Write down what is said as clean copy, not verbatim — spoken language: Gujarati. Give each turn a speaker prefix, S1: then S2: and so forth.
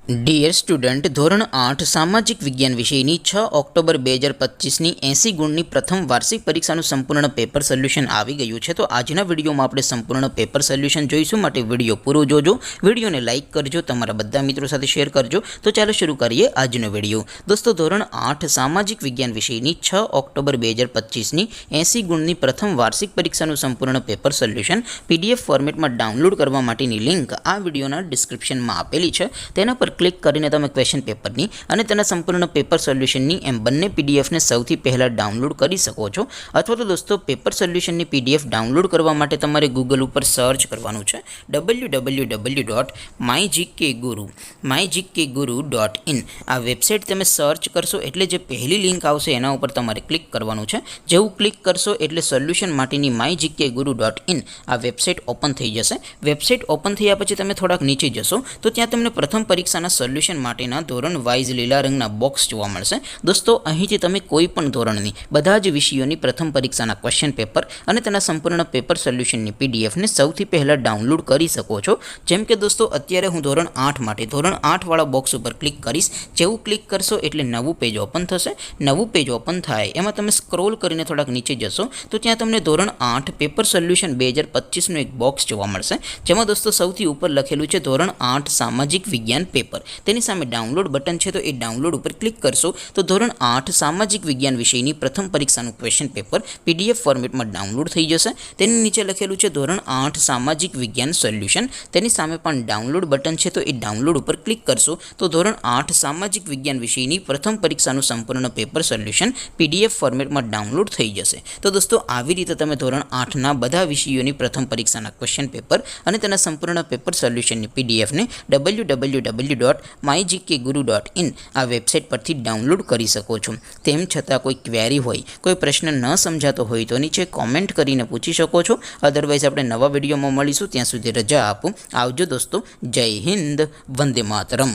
S1: ડિયર સ્ટુડન્ટ, ધોરણ 8 સામાજિક વિજ્ઞાન વિષયની 6 ઓક્ટોબર 2025ની 80 ગુણની પ્રથમ વાર્ષિક પરીક્ષાનું સંપૂર્ણ પેપર સોલ્યુશન આવી ગયું છે. તો આજના વિડીયોમાં આપણે સંપૂર્ણ પેપર સોલ્યુશન જોઈશું, માટે વિડીયો પૂરો જોજો. વિડીયોને લાઇક કરજો, તમારા બધા મિત્રો સાથે શેર કરજો. તો ચાલો શરૂ કરીએ આજનો વિડીયો. દોસ્તો, ધોરણ 8 સામાજિક વિજ્ઞાન વિષયની 6 ઓક્ટોબર 2025ની 80 ગુણની પ્રથમ વાર્ષિક પરીક્ષાનું સંપૂર્ણ પેપર સોલ્યુશન PDF ફોર્મેટમાં ડાઉનલોડ કરવા માટેની લિંક આ વિડીયોના ડિસ્ક્રિપ્શનમાં આપેલી છે. તેના પર ક્લિક કરીને તમે ક્વેશ્ચન પેપરની અને તેના સંપૂર્ણ પેપર સોલ્યુશનની એમ બંને PDFને સૌથી પહેલાં ડાઉનલોડ કરી શકો છો. અથવા તો દોસ્તો, પેપર સોલ્યુશનની PDF ડાઉનલોડ કરવા માટે તમારે ગૂગલ ઉપર સર્ચ કરવાનું છે www.mygkguru.in. આ વેબસાઇટ તમે સર્ચ કરશો એટલે જે પહેલી લિંક આવશે એના ઉપર તમારે ક્લિક કરવાનું છે. જેવું ક્લિક કરશો એટલે સોલ્યુશન માટેની mygkguru.in આ વેબસાઇટ ઓપન થઈ જશે. વેબસાઇટ ઓપન થયા પછી તમે થોડાક નીચે જશો તો ત્યાં તમને પ્રથમ પરીક્ષાના સોલ્યુશન માટેના ધોરણ વાઇઝ લીલા રંગના બોક્સ જોવા મળશે. દોસ્તો, અહીંથી તમે કોઈ પણ ધોરણની બધા જ વિષયોની પ્રથમ પરીક્ષાના ક્વેશ્ચન પેપર અને તેના સંપૂર્ણ પેપર સોલ્યુશનની PDFને સૌથી પહેલાં ડાઉનલોડ કરી શકો છો. જેમ કે દોસ્તો, અત્યારે હું ધોરણ 8 માટે ધોરણ 8 વાળા બોક્સ ઉપર ક્લિક કરીશ. જેવું ક્લિક કરશો એટલે નવું પેજ ઓપન થશે. નવું પેજ ઓપન થાય એમાં તમે સ્ક્રોલ કરીને થોડાક નીચે જશો તો ત્યાં તમને ધોરણ 8 પેપર સોલ્યુશન 2025નું એક બોક્સ જોવા મળશે. જેમાં દોસ્તો સૌથી ઉપર લખેલું છે ધોરણ 8 સામાજિક વિજ્ઞાન પેપર. તેની સામે ડાઉનલોડ બટન છે, તો એ ડાઉનલોડ ઉપર ક્લિક કરશો તો ધોરણ 8 સામાજિક વિજ્ઞાન વિષયની પ્રથમ પરીક્ષાનું ક્વેશ્ચન પેપર PDF ફોર્મેટમાં ડાઉનલોડ થઈ જશે. તેની નીચે લખેલું છે ધોરણ 8 સામાજિક વિજ્ઞાન સોલ્યુશન. તેની સામે પણ ડાઉનલોડ બટન છે, તો એ ડાઉનલોડ ઉપર ક્લિક કરશો તો ધોરણ 8 સામાજિક વિજ્ઞાન વિષયની પ્રથમ પરીક્ષાનું સંપૂર્ણ પેપર સોલ્યુશન PDF ફોર્મેટમાં ડાઉનલોડ થઈ જશે. તો દોસ્તો, આવી રીતે તમે ધોરણ 8ના બધા વિષયોની પ્રથમ પરીક્ષાના ક્વેશ્ચન પેપર અને તેના સંપૂર્ણ પેપર સોલ્યુશનની PDFને www.mygkguru.in આ વેબસાઇટ પરથી ડાઉનલોડ કરી શકો છો. તેમ છતાં કોઈ ક્વેરી હોય, કોઈ પ્રશ્ન ન સમજાતો હોય તો નીચે કોમેન્ટ કરીને પૂછી શકો છો. અધરવાઇઝ આપણે નવા વિડીયોમાં મળીશું. ત્યાં સુધી રજા આપો. આવજો દોસ્તો. જય હિન્દ. વંદે માતરમ.